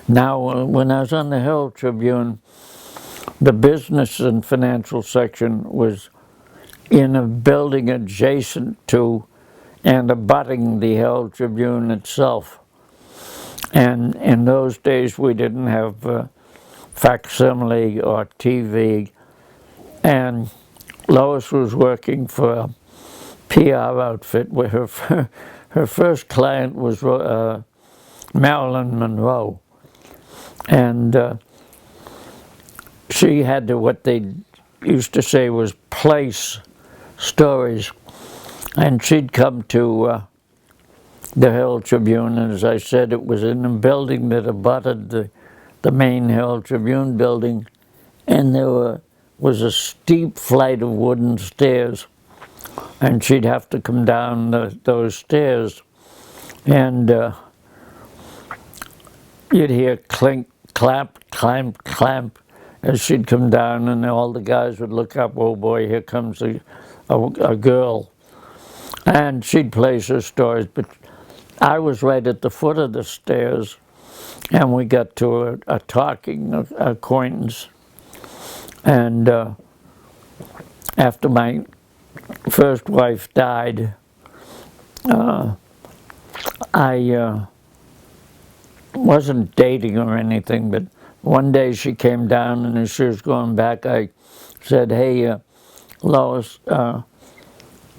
Now, when I was on the Herald Tribune, the business and financial section was in a building adjacent to and abutting the Herald Tribune itself. And in those days, we didn't have facsimile or TV. And Lois was working for a PR outfit where her first client was Marilyn Monroe. And she had to, what they used to say was place stories. And she'd come to the Herald Tribune, and as I said, it was in a building that abutted the main Herald Tribune building, and there was a steep flight of wooden stairs, and she'd have to come down those stairs, and you'd hear clink, clap, clamp, clamp, as she'd come down, and all the guys would look up, oh boy, here comes a girl. And she'd place her stories, but I was right at the foot of the stairs, and we got to a talking acquaintance. And after my first wife died, I wasn't dating or anything, but one day she came down, and as she was going back, I said, hey, Lois,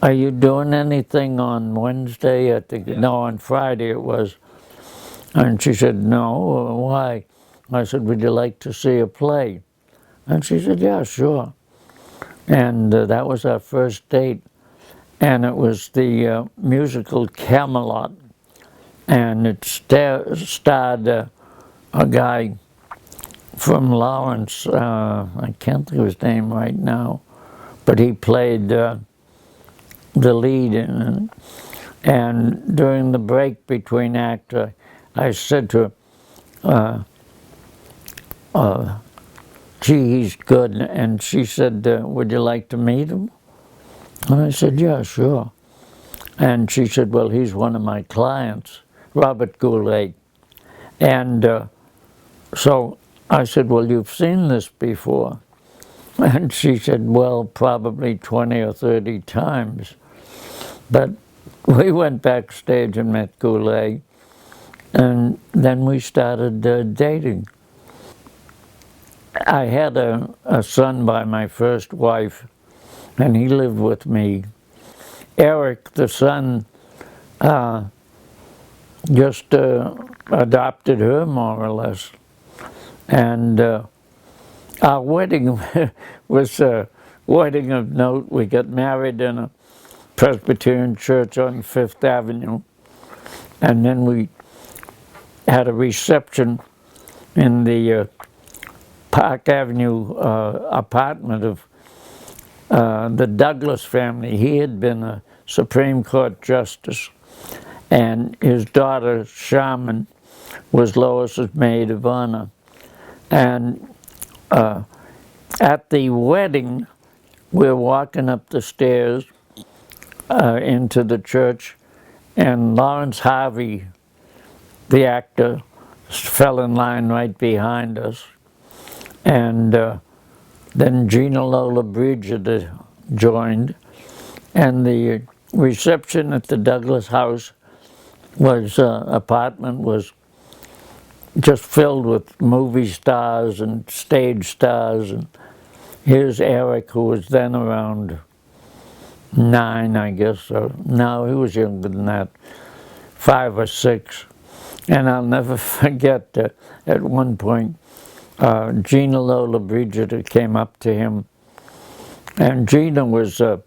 are you doing anything on Wednesday? I think, no, on Friday it was. And she said, no, why? I said, would you like to see a play? And she said, yeah, sure. And that was our first date. And it was the musical Camelot. And it starred a guy from Lawrence, I can't think of his name right now, but he played the lead in it. And during the break between acts, I said to her, gee, he's good. And she said, would you like to meet him? And I said, yeah, sure. And she said, well, he's one of my clients, Robert Goulet. And so I said, well, you've seen this before. And she said, well, probably 20 or 30 times. But we went backstage and met Goulet, and then we started dating. I had a son by my first wife, and he lived with me. Eric, the son, just adopted her, more or less. And our wedding was a wedding of note. We got married in a Presbyterian church on Fifth Avenue, and then we had a reception in the Park Avenue apartment of the Douglas family. He had been a Supreme Court justice, and his daughter, Sharman, was Lois's maid of honor. And at the wedding, we're walking up the stairs into the church, and Lawrence Harvey, the actor, fell in line right behind us. And then Gina Lola Brigida joined, and the reception at the Douglas house apartment was just filled with movie stars and stage stars. And here's Eric, who was then around 9, I guess, or no, he was younger than that, 5 or 6. And I'll never forget at one point, Gina Lola Brigida came up to him, and Gina was a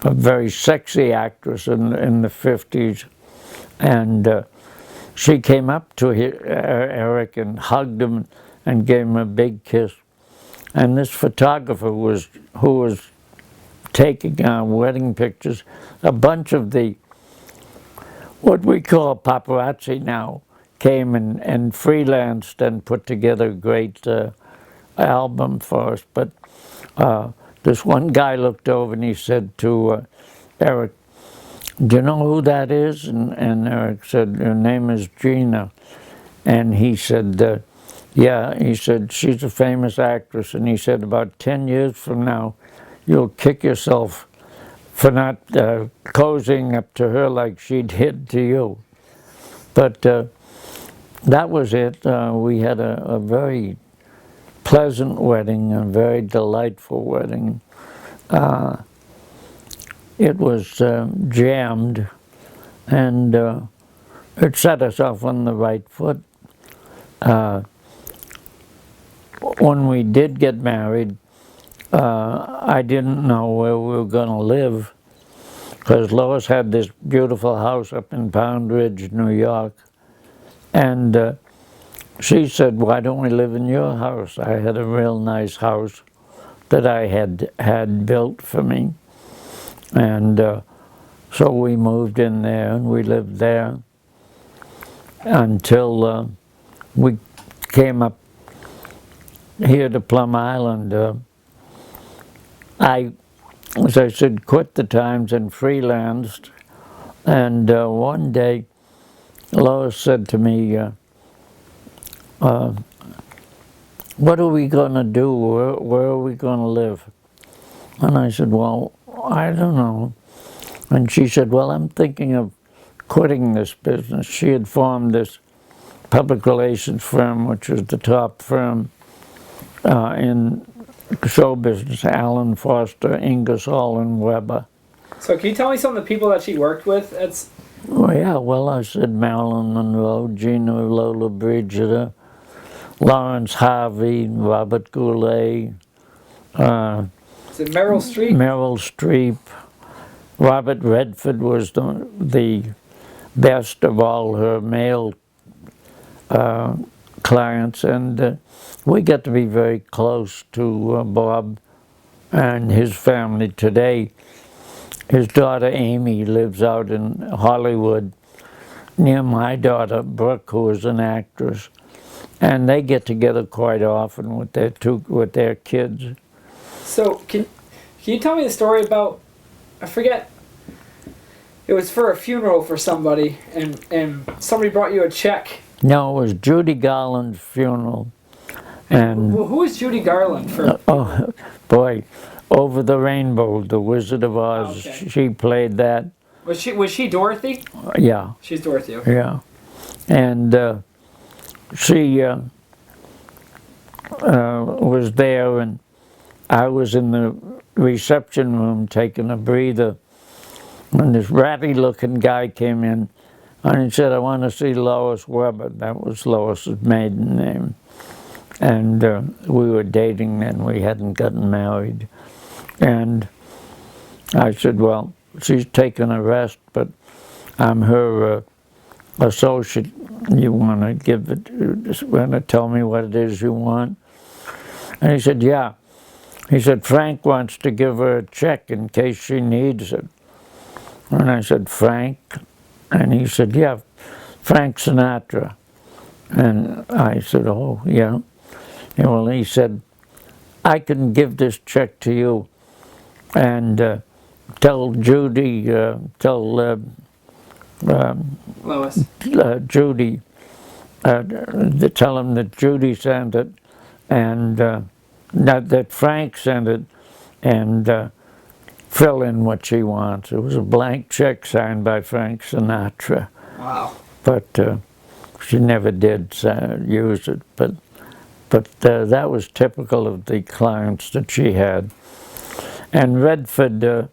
very sexy actress in the 50s, and she came up to Eric and hugged him and gave him a big kiss. And this photographer who was taking our wedding pictures, a bunch of what we call paparazzi now, came and freelanced and put together a great album for us. But this one guy looked over and he said to Eric, do you know who that is? And Eric said, her name is Gina. And he said, yeah, he said, she's a famous actress. And he said, about 10 years from now, you'll kick yourself for not cozying up to her like she did to you. But that was it. We had a very pleasant wedding, a very delightful wedding. It was jammed, and it set us off on the right foot. When we did get married, I didn't know where we were going to live, because Lois had this beautiful house up in Pound Ridge, New York, and she said, why don't we live in your house? I had a real nice house that I had built for me, and so we moved in there, and we lived there until we came up here to Plum Island. I, as I said, quit the Times and freelanced, and one day Lois said to me, what are we going to do? Where are we going to live? And I said, well, I don't know. And she said, well, I'm thinking of quitting this business. She had formed this public relations firm, which was the top firm in show business, Allen Foster, Ingersoll, and Weber. So can you tell me some of the people that she worked with? Oh, yeah, well, I said Marilyn Monroe, Gina Lola Brigida, Lawrence Harvey, Robert Goulet. Is it Meryl Streep? Meryl Streep. Robert Redford was the best of all her male clients, and we get to be very close to Bob and his family today. His daughter Amy lives out in Hollywood near my daughter Brooke, who is an actress, and they get together quite often with their kids. So can you tell me the story about, I forget, it was for a funeral for somebody, and somebody brought you a check. No, it was Judy Garland's funeral. And Well, who is Judy Garland for? oh boy, Over the Rainbow, The Wizard of Oz. Oh, okay. She played that. Was she Dorothy? Yeah, She's Dorothy. Okay. yeah, and she was there, and I was in the reception room taking a breather, and this ratty-looking guy came in, and he said, I want to see Lois Weber. That was Lois's maiden name. And we were dating then, we hadn't gotten married. And I said, well, she's taken a rest, but I'm her associate. You want to give it, just want to tell me what it is you want? And he said, yeah. He said, Frank wants to give her a check in case she needs it. And I said, Frank? And he said, yeah, Frank Sinatra. And I said, oh, yeah. And well, he said, I can give this check to you and tell Judy, tell Lois. Judy, tell him that Judy sent it, and that Frank sent it, and fill in what she wants. It was a blank check signed by Frank Sinatra. Wow. But she never did use it. But that was typical of the clients that she had. And Redford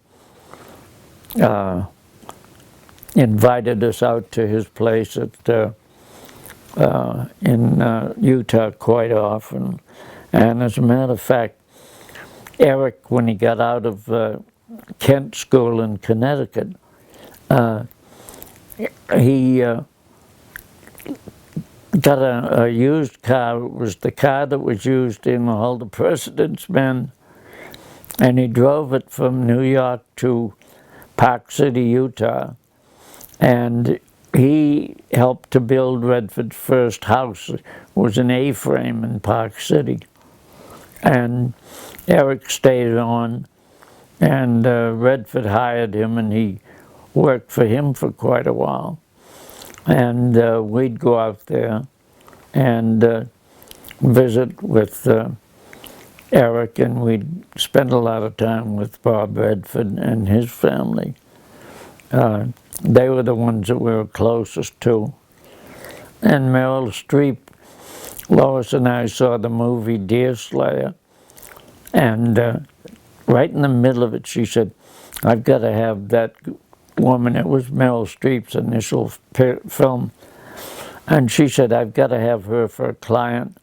invited us out to his place in Utah quite often. And as a matter of fact, Eric, when he got out of Kent School in Connecticut, he got a used car. It was the car that was used in all the President's Men, and he drove it from New York to Park City, Utah, and he helped to build Redford's first house. It was an A-frame in Park City, and Eric stayed on, and Redford hired him, and he worked for him for quite a while. And we'd go out there, and visit with Eric, and we'd spend a lot of time with Bob Redford and his family. They were the ones that we were closest to. And Meryl Streep, Lois and I saw the movie Deer Slayer, and right in the middle of it, she said, I've got to have that woman. It was Meryl Streep's initial film. And she said, I've got to have her for a client.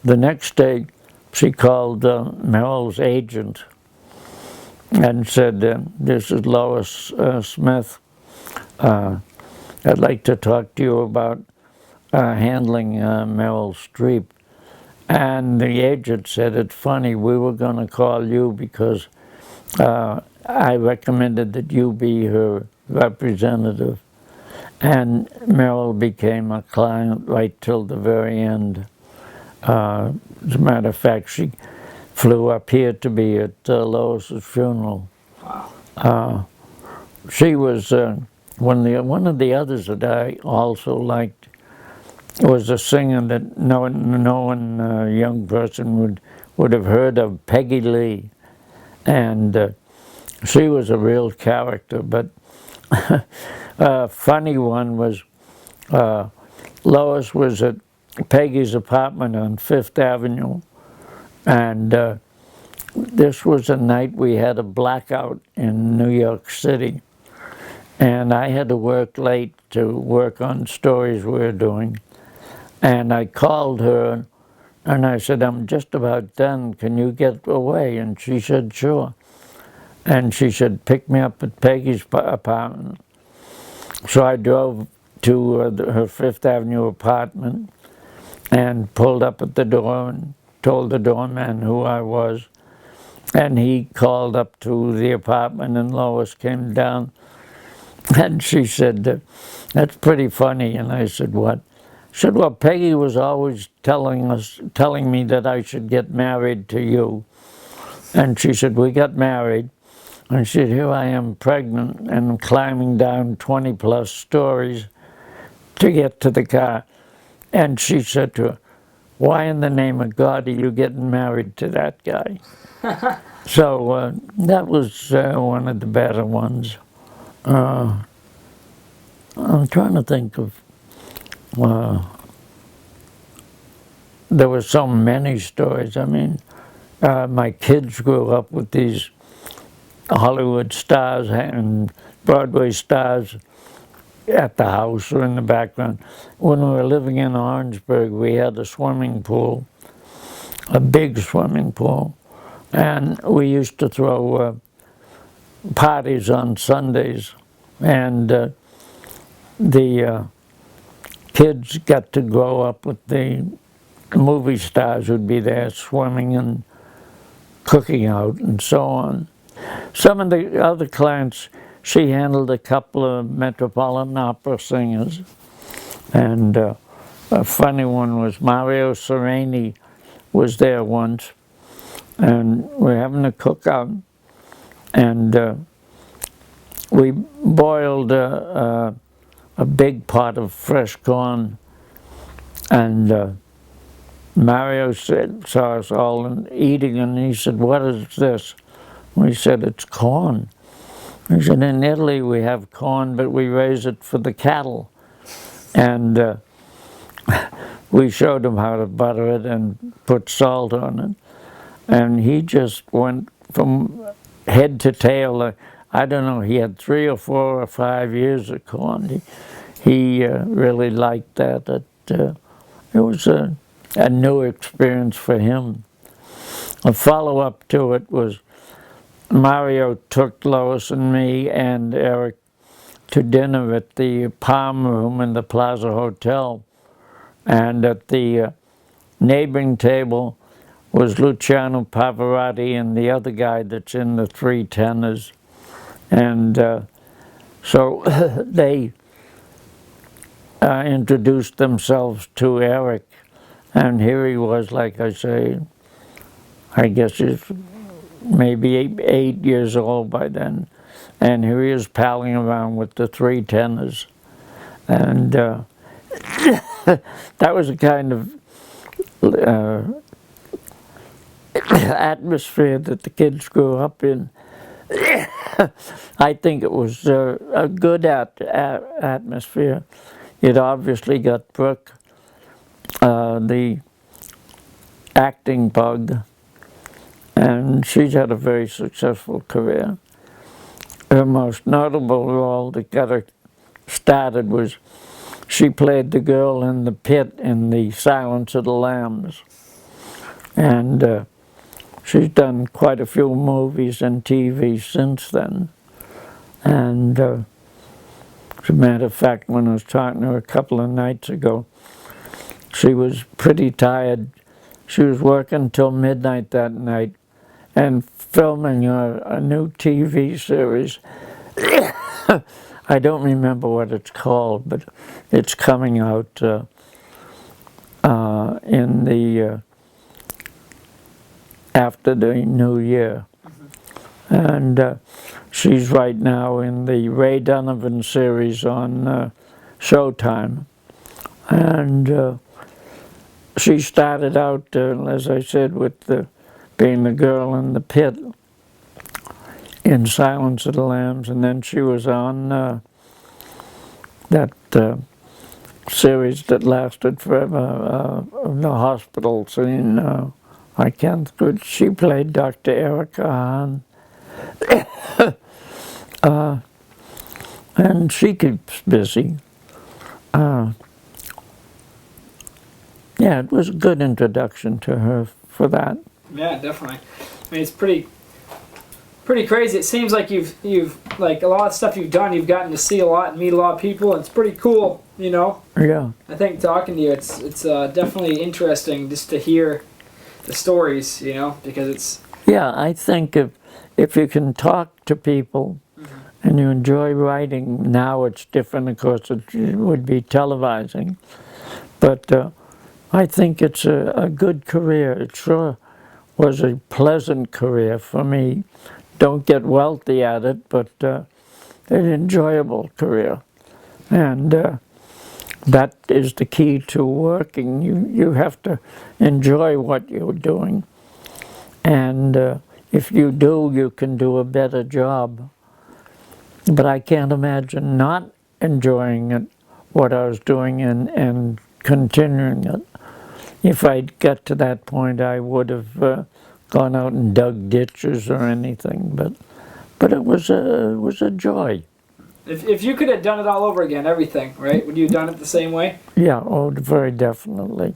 The next day, she called Meryl's agent and said, this is Lois Smith. I'd like to talk to you about handling Meryl Streep. And the agent said, it's funny, we were going to call you because I recommended that you be her representative. And Meryl became a client right till the very end. As a matter of fact, she flew up here to be at Lois's funeral. Wow. She was one of the others that I also liked was a singer that no one young person would have heard of, Peggy Lee, and she was a real character. But a funny one was Lois was at Peggy's apartment on Fifth Avenue, and this was a night we had a blackout in New York City, and I had to work late to work on stories we were doing. And I called her and I said, I'm just about done, can you get away? And she said, sure. And she said, pick me up at Peggy's apartment. So I drove to her Fifth Avenue apartment and pulled up at the door and told the doorman who I was. And he called up to the apartment and Lois came down. And she said, that's pretty funny. And I said, what? She said, well, Peggy was always telling me that I should get married to you. And she said, we got married. And she said, here I am pregnant and climbing down 20 plus stories to get to the car. And she said to her, why in the name of God are you getting married to that guy? So that was one of the better ones. I'm trying to think of, there were so many stories. I mean, my kids grew up with these Hollywood stars and Broadway stars at the house or in the background. When we were living in Orangeburg, we had a swimming pool, a big swimming pool, and we used to throw parties on Sundays, and the kids got to grow up with the movie stars who'd be there swimming and cooking out and so on. Some of the other clients, she handled a couple of Metropolitan Opera singers, and a funny one was Mario Sereni was there once, and we're having a cookout, and we boiled a big pot of fresh corn, and Mario saw us all eating, and he said, what is this? We said, it's corn. He said, in Italy we have corn, but we raise it for the cattle. And we showed him how to butter it and put salt on it. And he just went from head to tail. I don't know, he had 3 or 4 or 5 years of corn. He really liked that. It was a new experience for him. A follow-up to it was Mario took Lois and me and Eric to dinner at the Palm Room in the Plaza Hotel. And at the neighboring table was Luciano Pavarotti and the other guy that's in the Three Tenors. And so they introduced themselves to Eric. And here he was, like I say, I guess he's maybe 8 years old by then. And here he is palling around with the Three Tenors. And that was a kind of atmosphere that the kids grew up in. I think it was a good atmosphere. It obviously got Brooke the acting bug, and she's had a very successful career. Her most notable role that got her started was she played the girl in the pit in the Silence of the Lambs. And she's done quite a few movies and TV since then. And as a matter of fact, when I was talking to her a couple of nights ago, she was pretty tired. She was working till midnight that night and filming a new TV series. I don't remember what it's called, but it's coming out in the after the New Year. And she's right now in the Ray Donovan series on Showtime. And she started out, as I said, with being the girl in the pit in Silence of the Lambs, and then she was on that series that lasted forever, the hospital scene. I can't. She played Dr. Erica Hahn, and she keeps busy. Yeah, it was a good introduction to her for that. Yeah, definitely. I mean, it's pretty crazy. It seems like you've like a lot of stuff you've done. You've gotten to see a lot and meet a lot of people. And it's pretty cool, you know. Yeah. I think talking to you, it's definitely interesting just to hear the stories, you know, because it's. Yeah, I think if you can talk to people and you enjoy writing, now it's different, of course, it would be televising. But I think it's a good career. It sure was a pleasant career for me. Don't get wealthy at it, but an enjoyable career. And that is the key to working. You have to enjoy what you're doing. And if you do, you can do a better job. But I can't imagine not enjoying it, what I was doing, and continuing it. If I'd got to that point, I would have gone out and dug ditches or anything. But it was a joy. If you could have done it all over again, everything, right? Would you have done it the same way? Yeah, oh, very definitely.